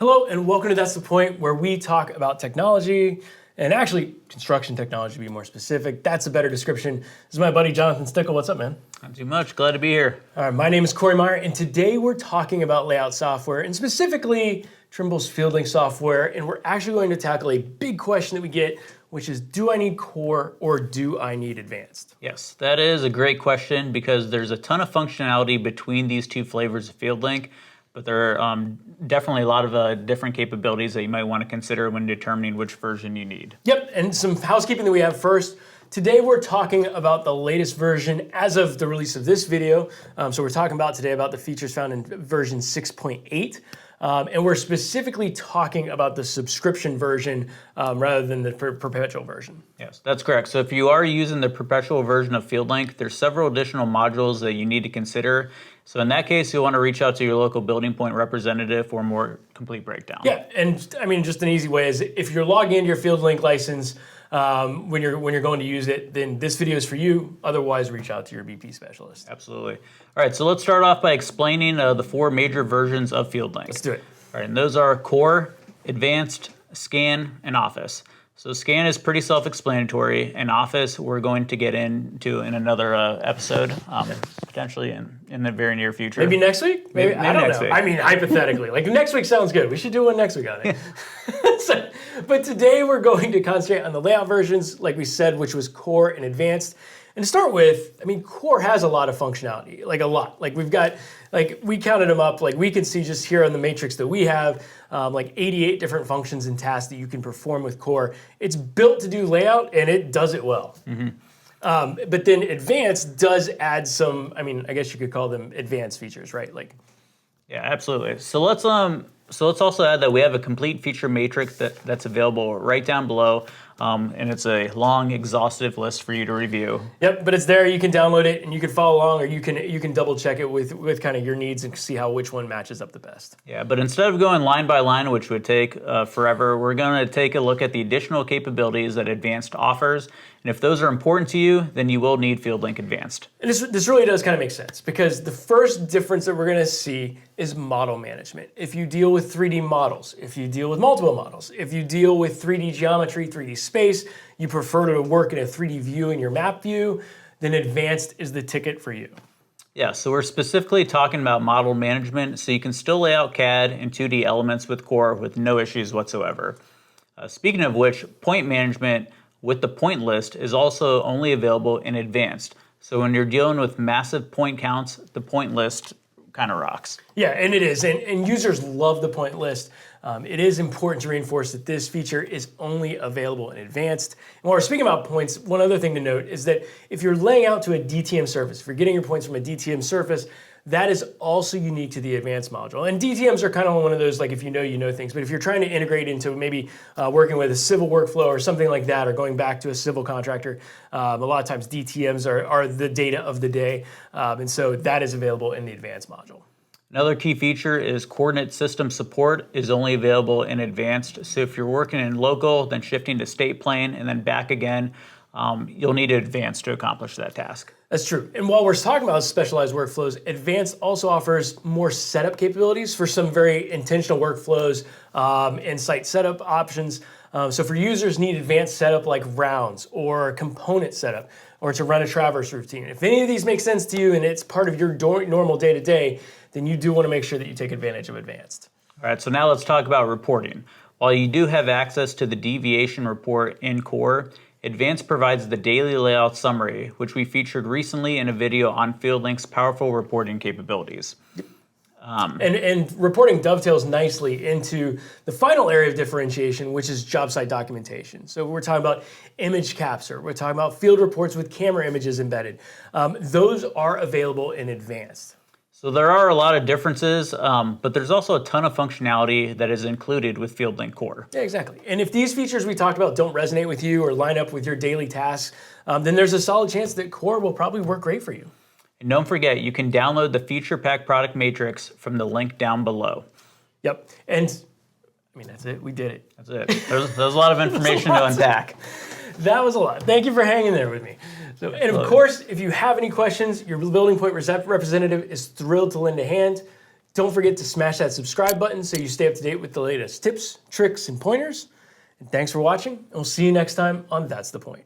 Hello and welcome to That's the Point, where we talk about technology and actually construction technology to be more specific. That's a better description. This is my buddy Jonathan Stickle. What's up, man? Not too much. Glad to be here. All right, my name is Corey Meyer, and today we're talking about layout software and specifically Trimble's FieldLink software. And we're actually going to tackle a big question that we get, which is, do I need Core or do I need Advanced? Yes, that is a great question because there's a ton of functionality between these two flavors of FieldLink, but there are definitely a lot of different capabilities that you might want to consider when determining which version you need. Yep, and some housekeeping that we have first. Today we're talking about the latest version as of the release of this video. So we're talking about today about the features found in version 6.8. And we're specifically talking about the subscription version rather than the perpetual version. Yes, that's correct. So if you are using the perpetual version of FieldLink, there's several additional modules that you need to consider. So in that case, you'll want to reach out to your local building point representative for a more complete breakdown. Yeah, and I mean, just an easy way is if you're logging into your FieldLink license when you're going to use it, then this video is for you. Otherwise, reach out to your BP specialist. Absolutely. All right, so let's start off by explaining the four major versions of FieldLink. Let's do it. All right, and those are Core, Advanced, Scan, and Office. So Scan is pretty self-explanatory, and Office we're going to get into in another episode, potentially in the very near future. Maybe next week? Maybe I don't know. Week. I mean, hypothetically. Like, next week sounds good. We should do one next week on it. But today we're going to concentrate on the layout versions, like we said, which was Core and Advanced. And to start with, I mean, Core has a lot of functionality, like a lot. Like we've got, like we counted them up, like we can see just here on the matrix that we have, like 88 different functions and tasks that you can perform with Core. It's built to do layout and it does it well. Mm-hmm. But then Advanced does add some, I mean, I guess you could call them advanced features, right? Like, yeah, absolutely. So let's also add that we have a complete feature matrix that's available right down below. And it's a long, exhaustive list for you to review. Yep, but it's there. You can download it and you can follow along, or you can double check it with kind of your needs and see which one matches up the best. Yeah, but instead of going line by line, which would take forever, we're going to take a look at the additional capabilities that Advanced offers. And if those are important to you, then you will need FieldLink Advanced. And this really does kind of make sense because the first difference that we're going to see is model management. If you deal with 3D models, if you deal with multiple models, if you deal with 3D geometry, 3D space, you prefer to work in a 3D view in your map view, then Advanced is the ticket for you. Yeah, so we're specifically talking about model management, so you can still lay out CAD and 2D elements with Core with no issues whatsoever. Speaking of which, point management with the point list is also only available in Advanced. So when you're dealing with massive point counts, the point list kind of rocks. Yeah, and it is, and users love the point list. It is important to reinforce that this feature is only available in Advanced. And while we're speaking about points, one other thing to note is that if you're laying out to a DTM surface, if you're getting your points from a DTM surface, that is also unique to the Advanced module. And DTMs are kind of one of those, like if you know things, but if you're trying to integrate into maybe working with a civil workflow or something like that, or going back to a civil contractor, a lot of times DTMs are the data of the day. And so that is available in the Advanced module. Another key feature is coordinate system support is only available in Advanced. So if you're working in local, then shifting to state plane and then back again, you'll need Advanced to accomplish that task. That's true. And while we're talking about specialized workflows, Advanced also offers more setup capabilities for some very intentional workflows and site setup options. So for users need advanced setup like rounds or component setup or to run a traverse routine. If any of these make sense to you and it's part of your normal day-to-day, then you do want to make sure that you take advantage of Advanced. All right, so now let's talk about reporting. While you do have access to the deviation report in Core, Advanced provides the daily layout summary, which we featured recently in a video on FieldLink's powerful reporting capabilities. And reporting dovetails nicely into the final area of differentiation, which is job site documentation. So we're talking about image capture, we're talking about field reports with camera images embedded. Those are available in Advanced. So there are a lot of differences, but there's also a ton of functionality that is included with FieldLink Core. Yeah, exactly. And if these features we talked about don't resonate with you or line up with your daily tasks, then there's a solid chance that Core will probably work great for you. And don't forget, you can download the Feature Pack product matrix from the link down below. Yep. And I mean, that's it. We did it. That's it. There's a lot of information to unpack. That was a lot. Thank you for hanging there with me. So, and of course, if you have any questions, your building point representative is thrilled to lend a hand. Don't forget to smash that subscribe button so you stay up to date with the latest tips, tricks, and pointers. And thanks for watching, and we'll see you next time on That's the Point.